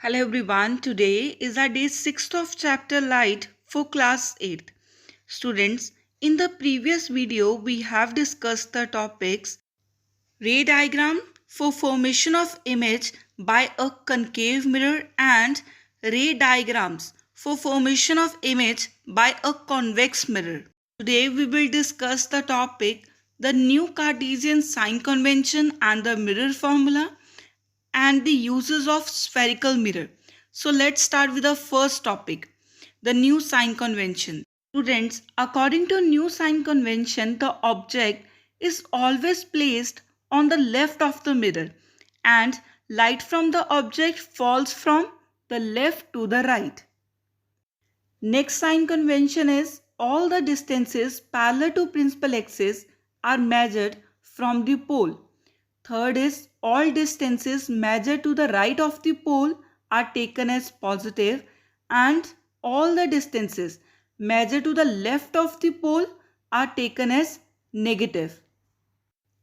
Hello everyone, today is our day 6th of chapter Light for class 8th. Students, in the previous video we have discussed the topics ray diagram for formation of image by a concave mirror and ray diagrams for formation of image by a convex mirror. Today we will discuss the topic the new Cartesian sign convention and the mirror formula and the uses of spherical mirror. So let's start with the first topic, the new sign convention. Students, according to new sign convention, the object is always placed on the left of the mirror and light from the object falls from the left to the right. Next sign convention is all the distances parallel to principal axis are measured from the pole. Third is all distances measured to the right of the pole are taken as positive and all the distances measured to the left of the pole are taken as negative.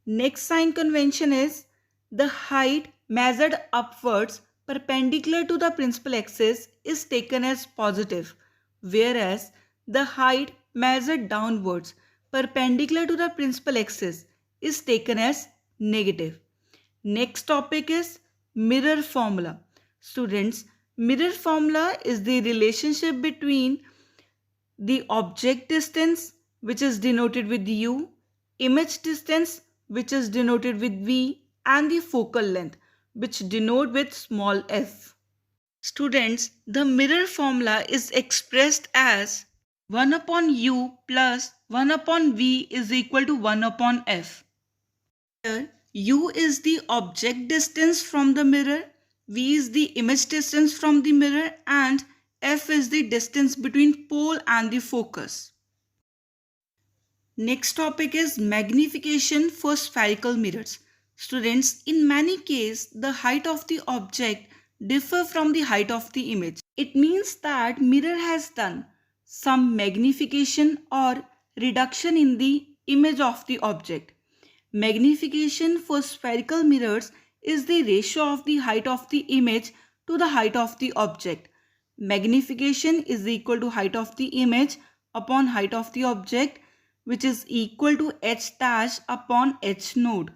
Next sign convention is the height measured upwards perpendicular to the principal axis is taken as positive, whereas the height measured downwards perpendicular to the principal axis is taken as negative. Next topic is mirror formula. Students, mirror formula is the relationship between the object distance, which is denoted with u, image distance, which is denoted with v, and the focal length, which denote with small f. Students, the mirror formula is expressed as 1 upon u plus 1 upon v is equal to 1 upon f. Here, u is the object distance from the mirror, v is the image distance from the mirror, and f is the distance between pole and the focus. Next topic is magnification for spherical mirrors. Students, in many cases, the height of the object differ from the height of the image. It means that mirror has done some magnification or reduction in the image of the object. Magnification for spherical mirrors is the ratio of the height of the image to the height of the object. Magnification is equal to height of the image upon height of the object, which is equal to h dash upon h node.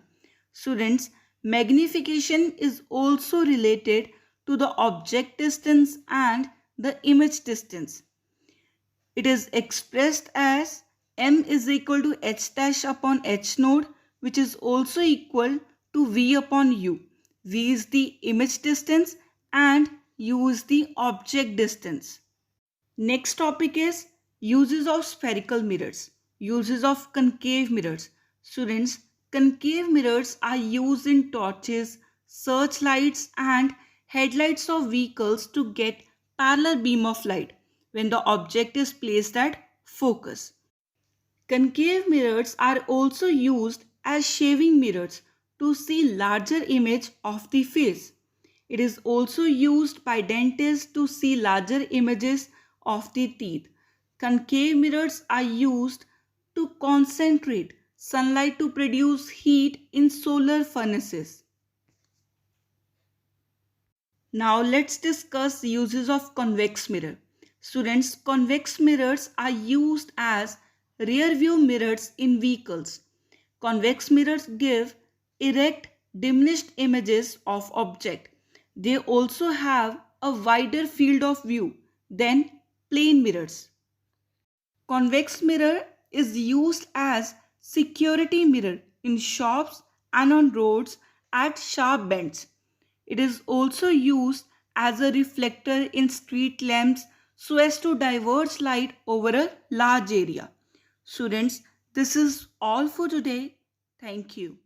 Students, magnification is also related to the object distance and the image distance. It is expressed as m is equal to h dash upon h node, which is also equal to v upon u. V is the image distance and u is the object distance. Next topic is uses of spherical mirrors. Uses of concave mirrors. Students, concave mirrors are used in torches, searchlights and headlights of vehicles to get parallel beam of light when the object is placed at focus. Concave mirrors are also used as shaving mirrors to see larger image of the face. It is also used by dentists to see larger images of the teeth. Concave mirrors are used to concentrate sunlight to produce heat in solar furnaces. Now let's discuss uses of convex mirror. Students, convex mirrors are used as rear view mirrors in vehicles. Convex mirrors give erect, diminished images of object. They also have a wider field of view than plane mirrors. Convex mirror is used as security mirror in shops and on roads at sharp bends. It is also used as a reflector in street lamps so as to diverge light over a large area. Students, this is all for today. Thank you.